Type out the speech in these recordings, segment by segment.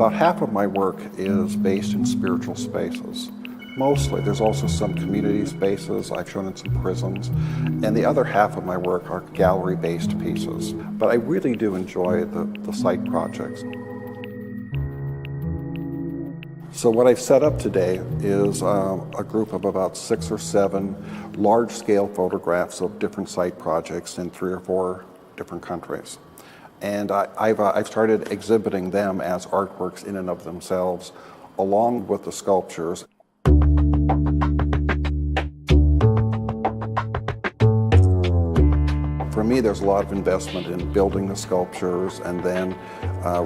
About half of my work is based in spiritual spaces. Mostly. There's also some community spaces. I've shown in some prisons. And the other half of my work are gallery-based pieces. But I really do enjoy the site projects. So what I've set up today is a group of about 6 or 7 large-scale photographs of different site projects in 3 or 4 different countries. And I've started exhibiting them as artworks in and of themselves, along with the sculptures. For me, there's a lot of investment in building the sculptures and then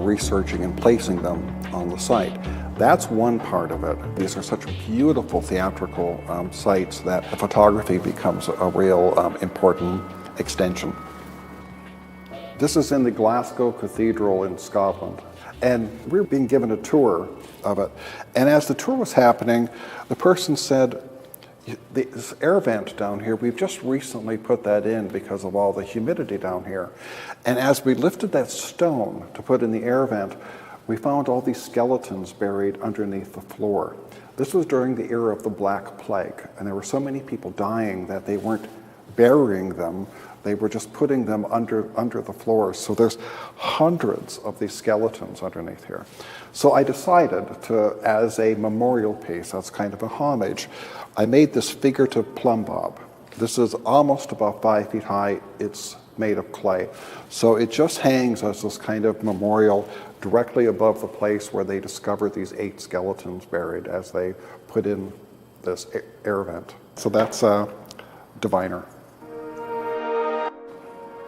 researching and placing them on the site. That's one part of it. These are such beautiful theatrical sites that the photography becomes a real important extension. This is in the Glasgow Cathedral in Scotland, and we were being given a tour of it. And as the tour was happening, the person said, this air vent down here, we've just recently put that in because of all the humidity down here. And as we lifted that stone to put in the air vent, we found all these skeletons buried underneath the floor. This was during the era of the Black Plague, and there were so many people dying that they weren't burying them, they were just putting them under the floor. So there's hundreds of these skeletons underneath here. So I decided to, as a memorial piece, as kind of a homage, I made this figurative plumb bob. This is almost about 5 feet high. It's made of clay. So it just hangs as this kind of memorial directly above the place where they discovered these 8 skeletons buried as they put in this air vent. So that's Diviner.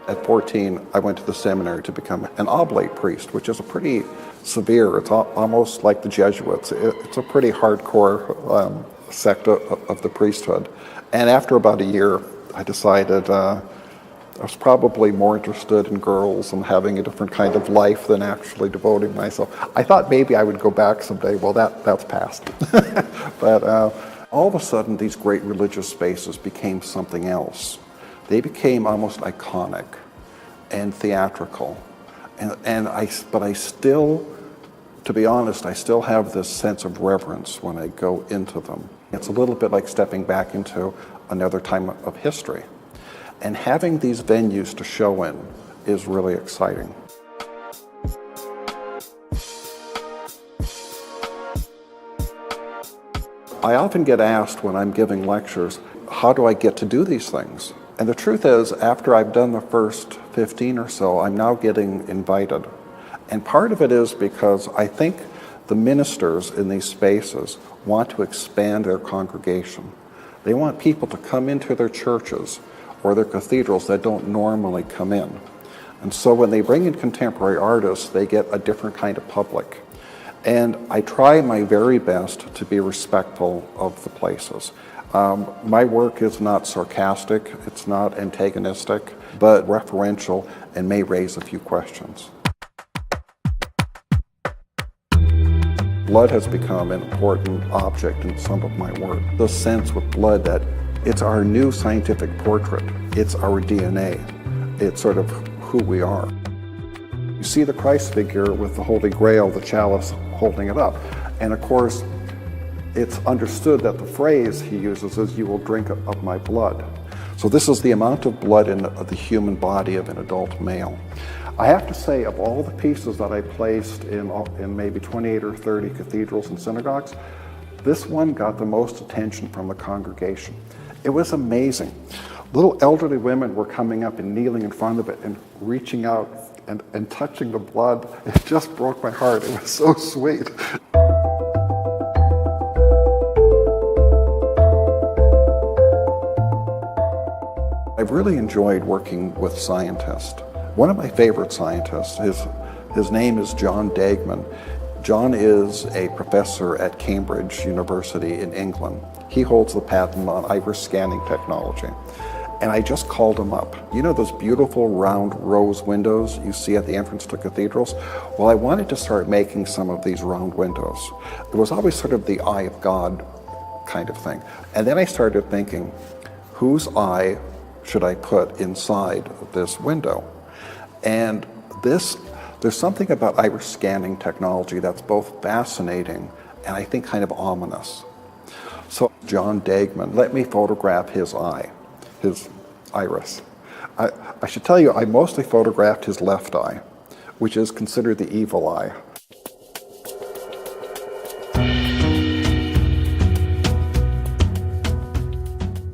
At 14, I went to the seminary to become an oblate priest, which is a pretty severe, it's almost like the Jesuits. It's a pretty hardcore sect of the priesthood. And after about a year, I decided I was probably more interested in girls and having a different kind of life than actually devoting myself. I thought maybe I would go back someday. Well, that's past. But all of a sudden, these great religious spaces became something else. They became almost iconic and theatrical. But I still, to be honest, I still have this sense of reverence when I go into them. It's a little bit like stepping back into another time of history. And having these venues to show in is really exciting. I often get asked when I'm giving lectures, how do I get to do these things? And the truth is, after I've done the first 15 or so, I'm now getting invited. And part of it is because I think the ministers in these spaces want to expand their congregation. They want people to come into their churches or their cathedrals that don't normally come in. And so when they bring in contemporary artists, they get a different kind of public. And I try my very best to be respectful of the places. My work is not sarcastic, it's not antagonistic, but referential and may raise a few questions. Blood has become an important object in some of my work. The sense with blood that it's our new scientific portrait, it's our DNA, it's sort of who we are. You see the Christ figure with the Holy Grail, the chalice, holding it up. And of course, it's understood that the phrase he uses is, "You will drink of my blood." So this is the amount of blood in the human body of an adult male. I have to say, of all the pieces that I placed in maybe 28 or 30 cathedrals and synagogues, this one got the most attention from the congregation. It was amazing. Little elderly women were coming up and kneeling in front of it and reaching out and touching the blood. It just broke my heart. It was so sweet. I've really enjoyed working with scientists. One of my favorite scientists, his name is John Dagman. John is a professor at Cambridge University in England. He holds the patent on iris scanning technology. And I just called him up. You know those beautiful round rose windows you see at the entrance to cathedrals? Well, I wanted to start making some of these round windows. It was always sort of the eye of God kind of thing. And then I started thinking, whose eye should I put inside this window? And this There's something about iris scanning technology that's both fascinating and I think kind of ominous. So John Dagman let me photograph his eye, his iris. I should tell you, I mostly photographed his left eye, which is considered the evil eye.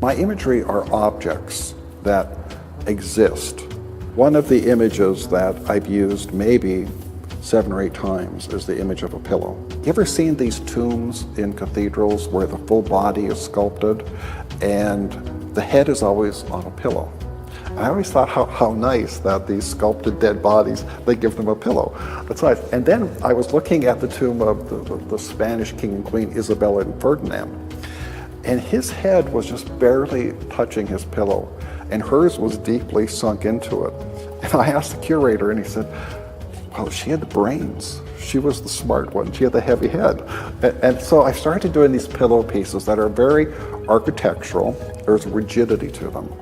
My imagery are objects that exist. One of the images that I've used maybe 7 or 8 times is the image of a pillow. You ever seen these tombs in cathedrals where the full body is sculpted and the head is always on a pillow? And I always thought how nice that these sculpted dead bodies, they give them a pillow. That's nice. And then I was looking at the tomb of the Spanish King and Queen Isabella and Ferdinand, and his head was just barely touching his pillow, and hers was deeply sunk into it. And I asked the curator, and he said, well, she had the brains. She was the smart one. She had the heavy head. And so I started doing these pillow pieces that are very architectural. There's rigidity to them.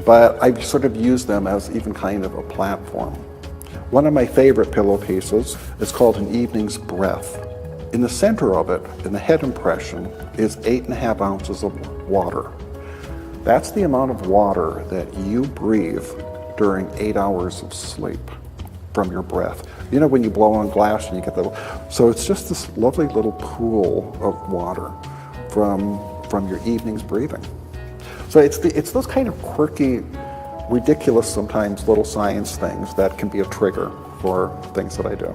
But I sort of use them as even kind of a platform. One of my favorite pillow pieces is called An Evening's Breath. In the center of it, in the head impression, is 8.5 ounces of water. That's the amount of water that you breathe during 8 hours of sleep from your breath. You know when you blow on glass and you get that, so it's just this lovely little pool of water from your evening's breathing. So it's those kind of quirky, ridiculous sometimes little science things that can be a trigger for things that I do.